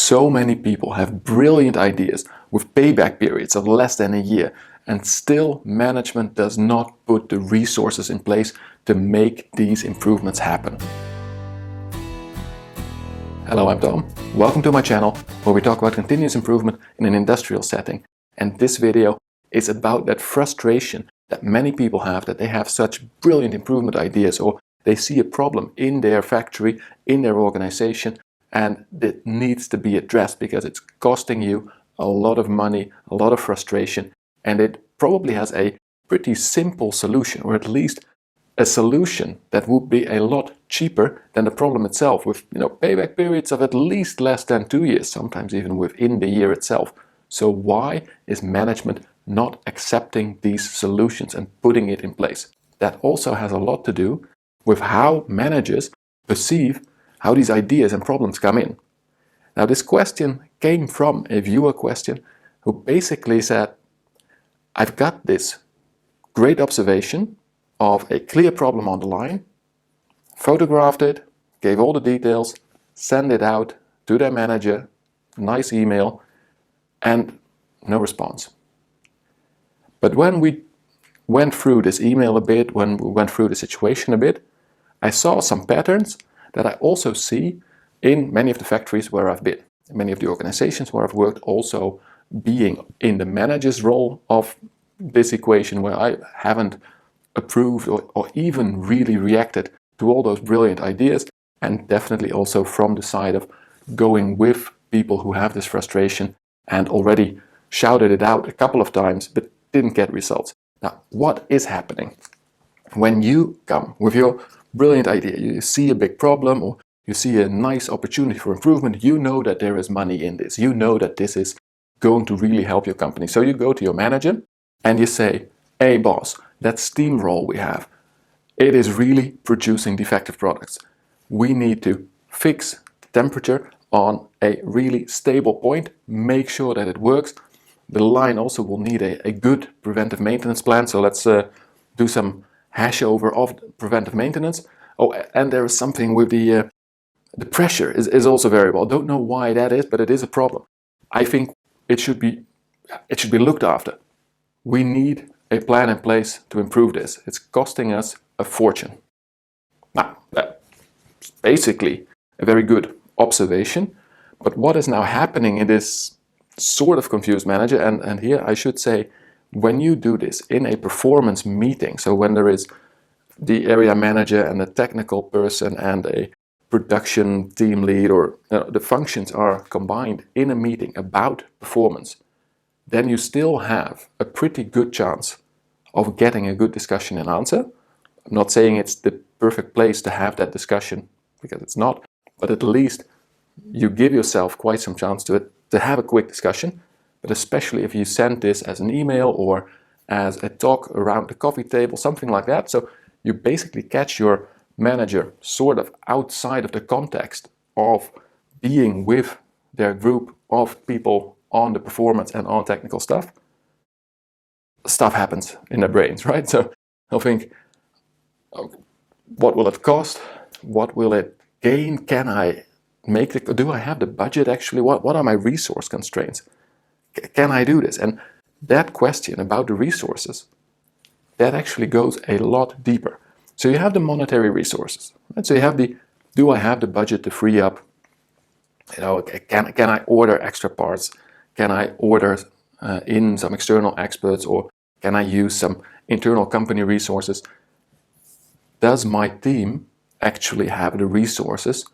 So many people have brilliant ideas with payback periods of less than a year, and still management does not put the resources in place to make these improvements happen. Hello, I'm Tom. Welcome to my channel where we talk about continuous improvement in an industrial setting. And this video is about that frustration that many people have, that they have such brilliant improvement ideas, or they see a problem in their factory, in their organization, and it needs to be addressed because it's costing you a lot of money, a lot of frustration, and it probably has a pretty simple solution, or at least a solution that would be a lot cheaper than the problem itself, with payback periods of at least less than 2 years, sometimes even within the year itself. So why is management not accepting these solutions and putting it in place? That also has a lot to do with how managers perceive how these ideas and problems come in. Now, this question came from a viewer question who basically said, I've got this great observation of a clear problem on the line, photographed it, gave all the details, sent it out to their manager, nice email, and no response. But when we went through this email a bit, when we went through the situation a bit, I saw some patterns that I also see in many of the factories where I've been, many of the organizations where I've worked, also being in the manager's role of this equation, where I haven't approved or even really reacted to all those brilliant ideas, and definitely also from the side of going with people who have this frustration and already shouted it out a couple of times but didn't get results. Now, what is happening when you come with your brilliant idea? You see a big problem, or you see a nice opportunity for improvement. You know that there is money in this. You know that this is going to really help your company. So you go to your manager and you say, hey boss, that steamroll we have, it is really producing defective products. We need to fix the temperature on a really stable point, make sure that it works. The line also will need a good preventive maintenance plan. So let's do some hash over of preventive maintenance. Oh, and there is something with the pressure is also variable. I don't know why that is, but it is a problem. I think it should be looked after. We need a plan in place to improve this. It's costing us a fortune. Now, that's basically a very good observation, but what is now happening in this sort of confused manager, and here I should say, when you do this in a performance meeting, so when there is the area manager and a technical person and a production team lead, or the functions are combined in a meeting about performance, then you still have a pretty good chance of getting a good discussion and answer. I'm not saying it's the perfect place to have that discussion, because it's not, but at least you give yourself quite some chance to have a quick discussion. But especially if you send this as an email or as a talk around the coffee table, something like that. So you basically catch your manager sort of outside of the context of being with their group of people on the performance and on technical stuff. Stuff happens in their brains, right? So they'll think, oh, what will it cost? What will it gain? Can I make it? Do I have the budget actually? What are my resource constraints? Can I do this? And that question about the resources, that actually goes a lot deeper. So you have the monetary resources, right? So you have do I have the budget to free up? Can I order extra parts? Can I order in some external experts, or can I use some internal company resources? Does my team actually have the resources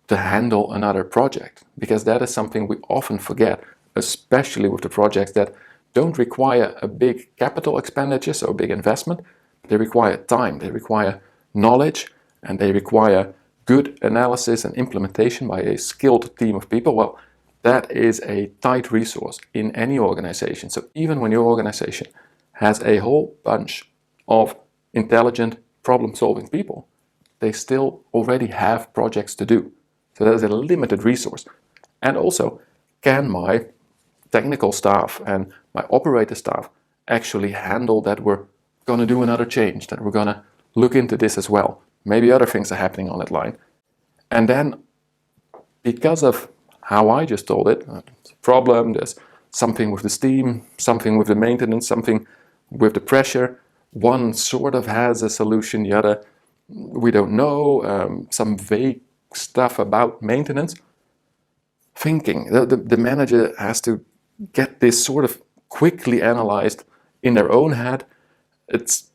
to handle another project? Because that is something we often forget, especially with the projects that don't require a big capital expenditure, so a big investment. They require time, they require knowledge, and they require good analysis and implementation by a skilled team of people. Well, that is a tight resource in any organization. So even when your organization has a whole bunch of intelligent, problem-solving people, they still already have projects to do. So there's a limited resource. And also, can my technical staff and my operator staff actually handle that we're going to do another change, that we're going to look into this as well? Maybe other things are happening on that line. And then, because of how I just told it. There's a problem, there's something with the steam, something with the maintenance, something with the pressure. One sort of has a solution, the other we don't know, some vague stuff about maintenance. Thinking, the manager has to get this sort of quickly analyzed in their own head. It's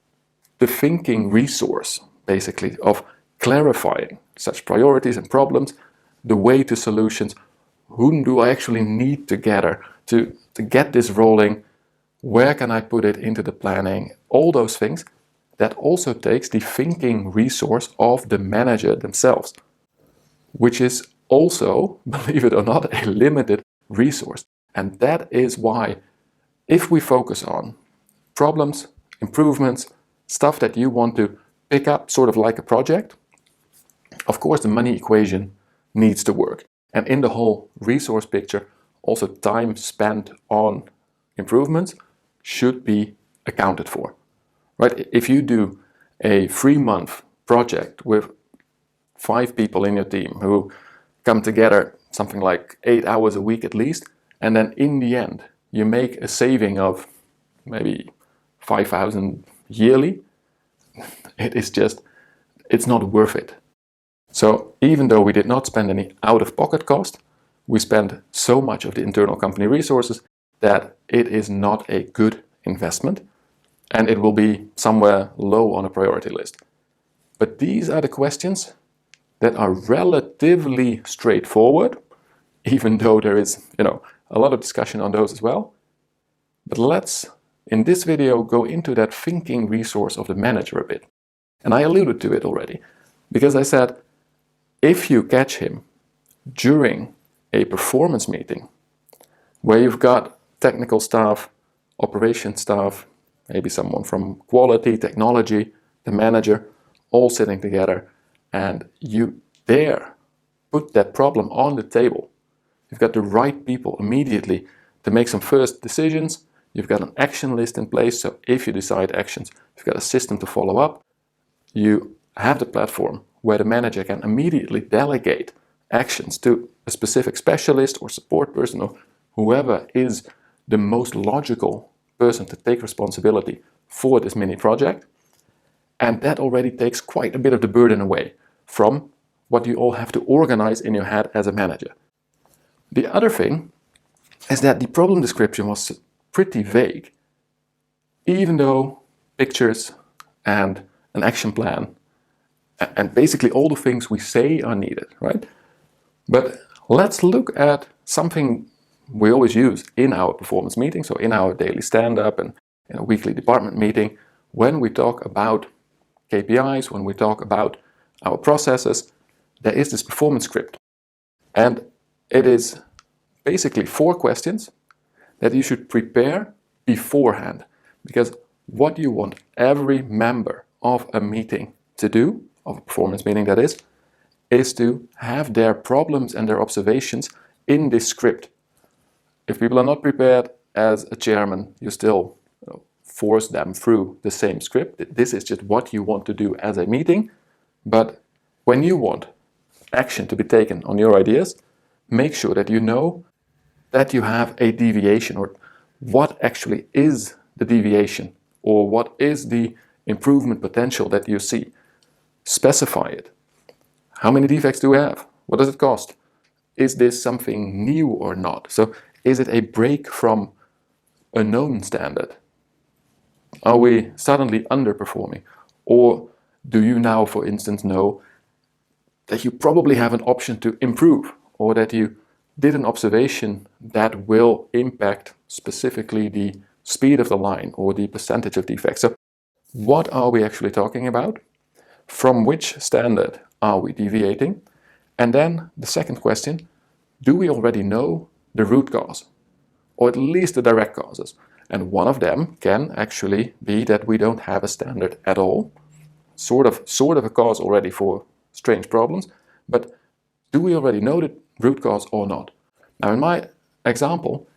the thinking resource, basically, of clarifying such priorities and problems, the way to solutions. Whom do I actually need together to get this rolling? Where can I put it into the planning? All those things. That also takes the thinking resource of the manager themselves, which is also, believe it or not, a limited resource. And that is why, if we focus on problems, improvements, stuff that you want to pick up sort of like a project, of course the money equation needs to work. And in the whole resource picture, also time spent on improvements should be accounted for. Right? If you do a 3-month project with 5 people in your team who come together something like 8 hours a week at least, and then in the end you make a saving of maybe 5,000 yearly, it's not worth it. So even though we did not spend any out-of-pocket cost, we spent so much of the internal company resources that it is not a good investment, and it will be somewhere low on a priority list. But these are the questions that are relatively straightforward, even though there is, a lot of discussion on those as well. But let's, in this video, go into that thinking resource of the manager a bit. And I alluded to it already, because I said, if you catch him during a performance meeting, where you've got technical staff, operation staff, maybe someone from quality, technology, the manager, all sitting together, and you dare put that problem on the table. You've got the right people immediately to make some first decisions. You've got an action list in place, so if you decide actions, you've got a system to follow up. You have the platform where the manager can immediately delegate actions to a specific specialist or support person or whoever is the most logical person to take responsibility for this mini project. And that already takes quite a bit of the burden away from what you all have to organize in your head as a manager. The other thing is that the problem description was pretty vague, even though pictures and an action plan and basically all the things we say are needed, right? But let's look at something we always use in our performance meeting, so in our daily stand-up and in a weekly department meeting, when we talk about KPIs, when we talk about our processes, there is this performance script. And it is basically 4 questions that you should prepare beforehand. Because what you want every member of a meeting to do, of a performance meeting that is to have their problems and their observations in this script. If people are not prepared, as a chairman, you still force them through the same script. This is just what you want to do as a meeting. But when you want action to be taken on your ideas, make sure that you know that you have a deviation, or what actually is the deviation, or what is the improvement potential that you see. Specify it. How many defects do we have? What does it cost? Is this something new or not? So is it a break from a known standard? Are we suddenly underperforming? Or do you now, for instance, know that you probably have an option to improve, or that you did an observation that will impact specifically the speed of the line or the percentage of defects? So what are we actually talking about? From which standard are we deviating? And then the second question, do we already know the root cause, or at least the direct causes? And one of them can actually be that we don't have a standard at all. Sort of a cause already for strange problems, but do we already know the root cause or not? Now in my example,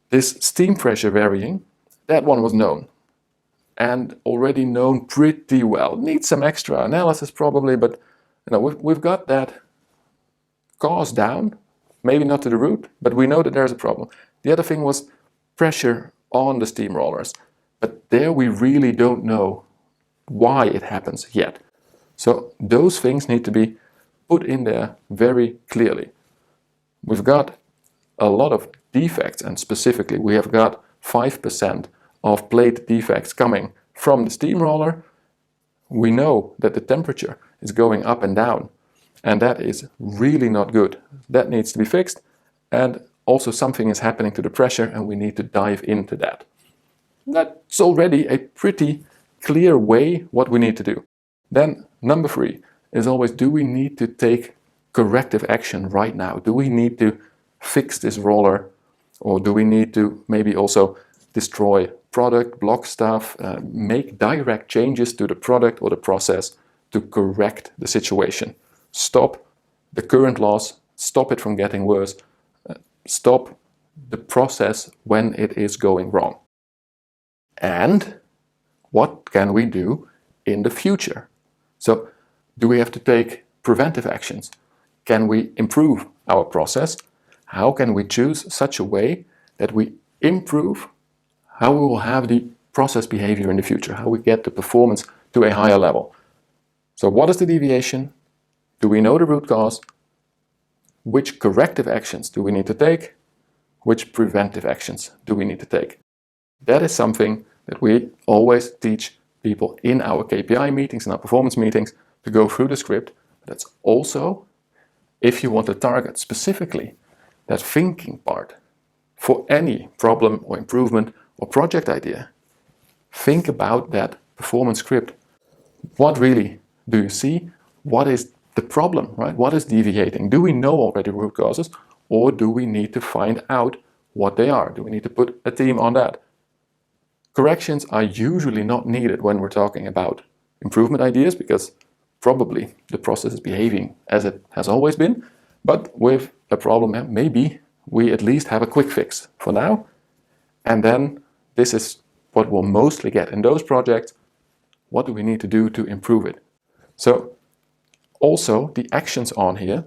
this steam pressure varying, that one was known and already known pretty well. Needs some extra analysis probably, but we've got that cause down maybe not to the root, but we know that there's a problem. The other thing was pressure on the steamrollers, but there we really don't know why it happens yet. So those things need to be put in there very clearly. We've got a lot of defects, and specifically we have got 5% of plate defects coming from the steamroller. We know that the temperature is going up and down, and that is really not good. That needs to be fixed, and also something is happening to the pressure, and we need to dive into that. That's already a pretty clear way what we need to do. Then number 3 is always, do we need to take corrective action right now? Do we need to fix this roller, or do we need to maybe also destroy product, block stuff, make direct changes to the product or the process to correct the situation? Stop the current loss, stop it from getting worse, stop the process when it is going wrong. And what can we do in the future? So, do we have to take preventive actions? Can we improve our process? How can we choose such a way that we improve how we will have the process behavior in the future, how we get the performance to a higher level? So what is the deviation? Do we know the root cause? Which corrective actions do we need to take? Which preventive actions do we need to take? That is something that we always teach people in our KPI meetings and our performance meetings, to go through the script. That's also, if you want to target specifically that thinking part for any problem or improvement or project idea, think about that performance script. What really do you see? What is the problem, right? What is deviating? Do we know already root causes, or do we need to find out what they are? Do we need to put a team on that? Corrections are usually not needed when we're talking about improvement ideas, because probably the process is behaving as it has always been. But with a problem, maybe we at least have a quick fix for now. And then this is what we'll mostly get in those projects. What do we need to do to improve it? So also the actions on here,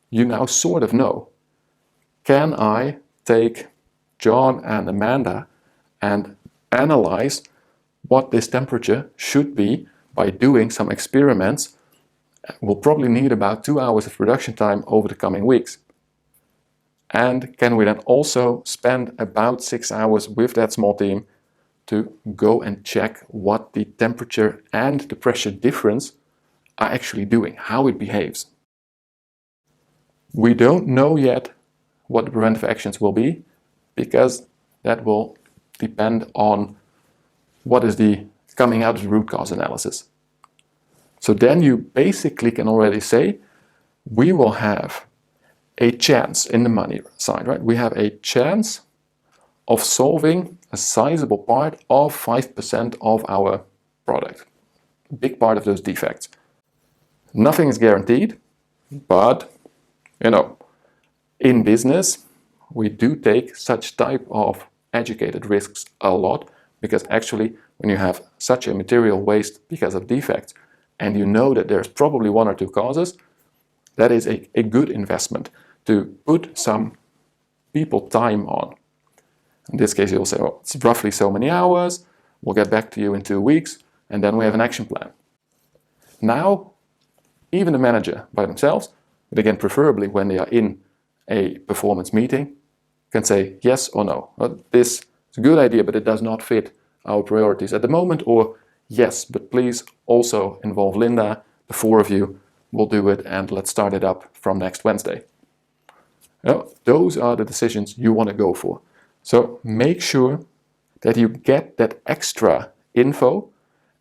you now sort of know. Can I take John and Amanda and analyze what this temperature should be by doing some experiments? We'll probably need about 2 hours of production time over the coming weeks. And can we then also spend about 6 hours with that small team to go and check what the temperature and the pressure difference are actually doing, how it behaves. We don't know yet what the preventive actions will be, because that will depend on what is the coming out of the root cause analysis. So then you basically can already say, we will have a chance in the money side, right? We have a chance of solving a sizable part of 5% of our product, a big part of those defects. Nothing is guaranteed, but in business, we do take such type of educated risks a lot, because actually when you have such a material waste because of defects, and you know that there's probably 1 or 2 causes, that is a good investment to put some people time on. In this case, you'll say, well, it's roughly so many hours, we'll get back to you in 2 weeks, and then we have an action plan. Now, even the manager by themselves, but again, preferably when they are in a performance meeting, can say yes or no. This is a good idea, but it does not fit our priorities at the moment, or yes, but please also involve Linda, the 4 of you will do it, and let's start it up from next Wednesday. Those are the decisions you want to go for. So make sure that you get that extra info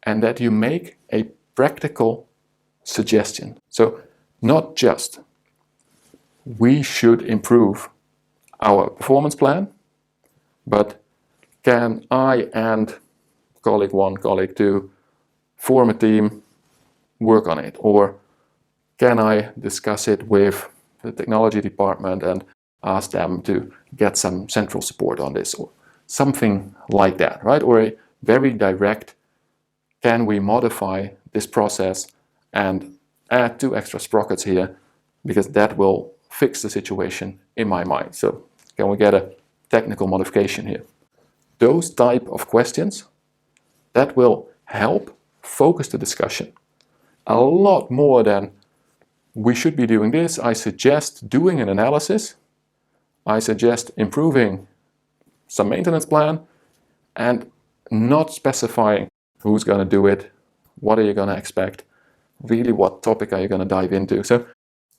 and that you make a practical suggestion. So not just we should improve our performance plan, but can I and colleague 1, colleague 2 form a team, work on it? Or can I discuss it with the technology department and ask them to get some central support on this, or something like that, right? Or a very direct, can we modify this process and add 2 extra sprockets here, because that will fix the situation in my mind. So can we get a technical modification here? Those type of questions that will help focus the discussion a lot more than we should be doing this. I suggest doing an analysis. I suggest improving some maintenance plan and not specifying who's going to do it, what are you going to expect, really what topic are you going to dive into. So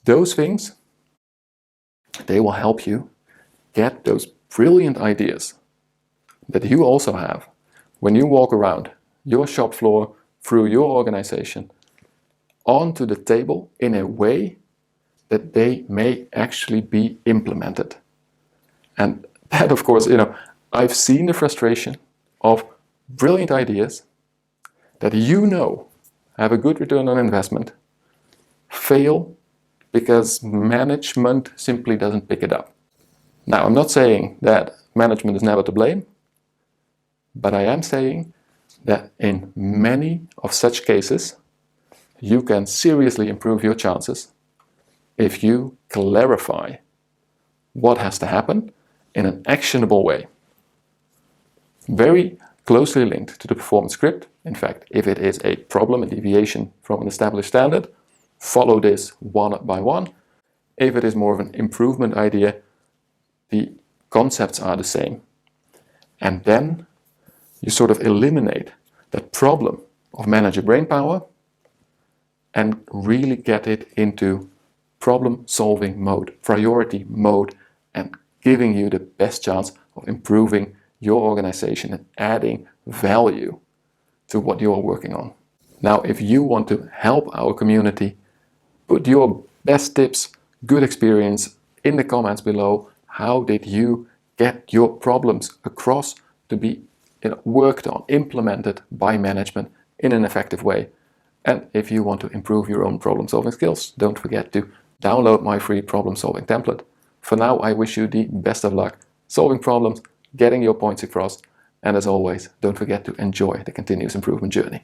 those things, they will help you get those brilliant ideas that you also have when you walk around your shop floor, through your organization, onto the table in a way that they may actually be implemented. And that, of course, I've seen the frustration of brilliant ideas that have a good return on investment fail because management simply doesn't pick it up. Now, I'm not saying that management is never to blame, but I am saying that in many of such cases, you can seriously improve your chances if you clarify what has to happen in an actionable way. Very closely linked to the performance script. In fact, if it is a problem, a deviation from an established standard, follow this one by one. If it is more of an improvement idea, the concepts are the same. And then you sort of eliminate that problem of manager brainpower and really get it into problem-solving mode, priority mode, and giving you the best chance of improving your organization and adding value to what you are working on. Now, if you want to help our community, put your best tips, good experience in the comments below. How did you get your problems across to be worked on, implemented by management in an effective way? And if you want to improve your own problem-solving skills, don't forget to download my free problem-solving template. For now, I wish you the best of luck solving problems, getting your points across, and as always, don't forget to enjoy the continuous improvement journey.